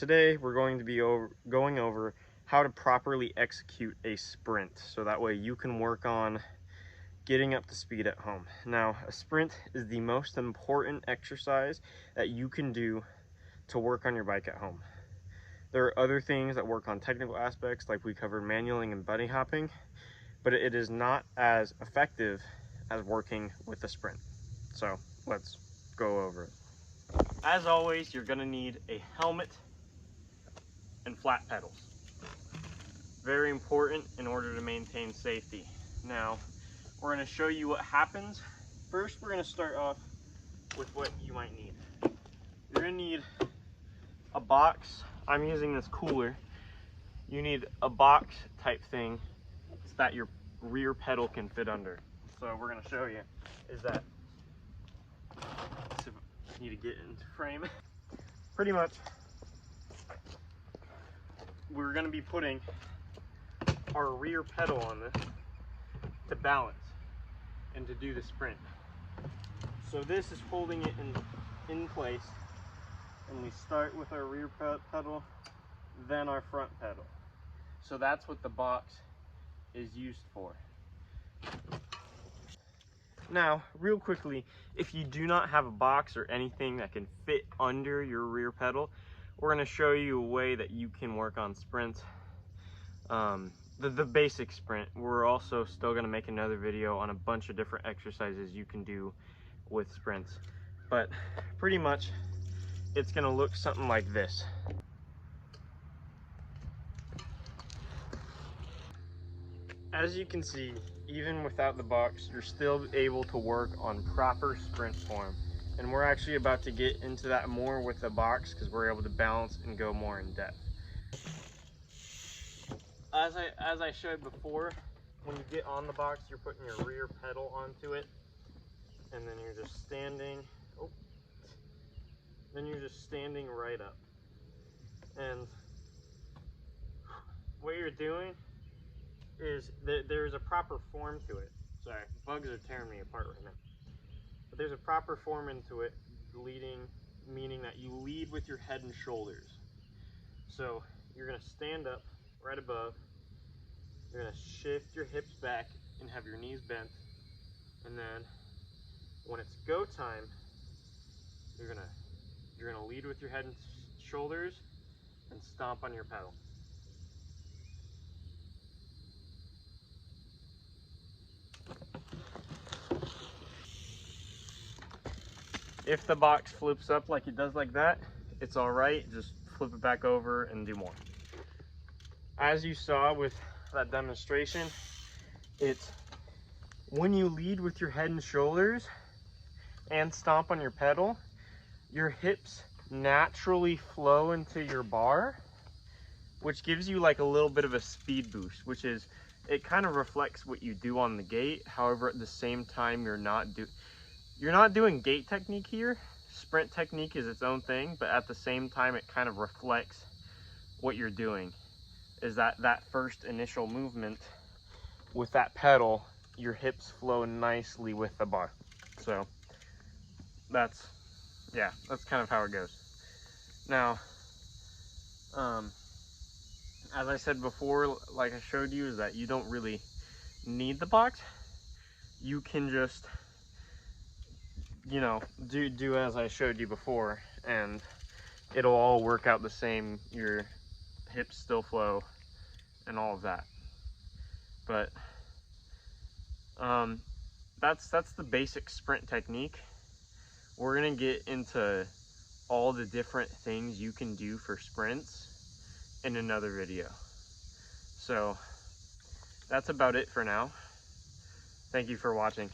Today we're going to be going over how to properly execute a sprint so that way you can work on getting up to speed at home. Now, a sprint is the most important exercise that you can do to work on your bike at home. There are other things that work on technical aspects, like we covered manualing and bunny hopping, but it is not as effective as working with a sprint. So let's go over it. As always, you're gonna need a helmet and flat pedals. Very important in order to maintain safety. Now, we're going to show you what happens. First, we're going to start off with what you might need. You're going to need a box. I'm using this cooler. You need a box type thing so that your rear pedal can fit under. So we're going to show you is that, so you need to get into frame. Pretty much, we're going to be putting our rear pedal on this to balance and to do the sprint. So this is holding it in place, and we start with our rear pedal, then our front pedal. So that's what the box is used for. Now, real quickly, if you do not have a box or anything that can fit under your rear pedal, we're going to show you a way that you can work on sprints. The basic sprint. We're also still going to make another video on a bunch of different exercises you can do with sprints. But pretty much, it's going to look something like this. As you can see, even without the box, you're still able to work on proper sprint form. And we're actually about to get into that more with the box because we're able to balance and go more in depth. As I showed before, when you get on the box, you're putting your rear pedal onto it, and then you're just standing. Then you're just standing right up. And what you're doing is there's a proper form to it. Sorry, bugs are tearing me apart right now. But there's a proper form into it, meaning that you lead with your head and shoulders. So you're gonna stand up right above. You're gonna shift your hips back and have your knees bent. And then when it's go time, you're gonna lead with your head and shoulders and stomp on your pedal. If the box flips up like it does like that, it's all right. Just flip it back over and do more. As you saw with that demonstration, it's when you lead with your head and shoulders and stomp on your pedal, your hips naturally flow into your bar, which gives you like a little bit of a speed boost, which is, it kind of reflects what you do on the gate. However, at the same time, you're not doing gate technique here. Sprint technique is its own thing, but at the same time, it kind of reflects what you're doing. Is that first initial movement with that pedal, your hips flow nicely with the bar. So that's kind of how it goes. Now, as I said before, like I showed you, is that you don't really need the box. You can just, do as I showed you before, and it'll all work out the same. Your hips still flow and all of that. But that's the basic sprint technique. We're gonna get into all the different things you can do for sprints in another video. So that's about it for now. Thank you for watching.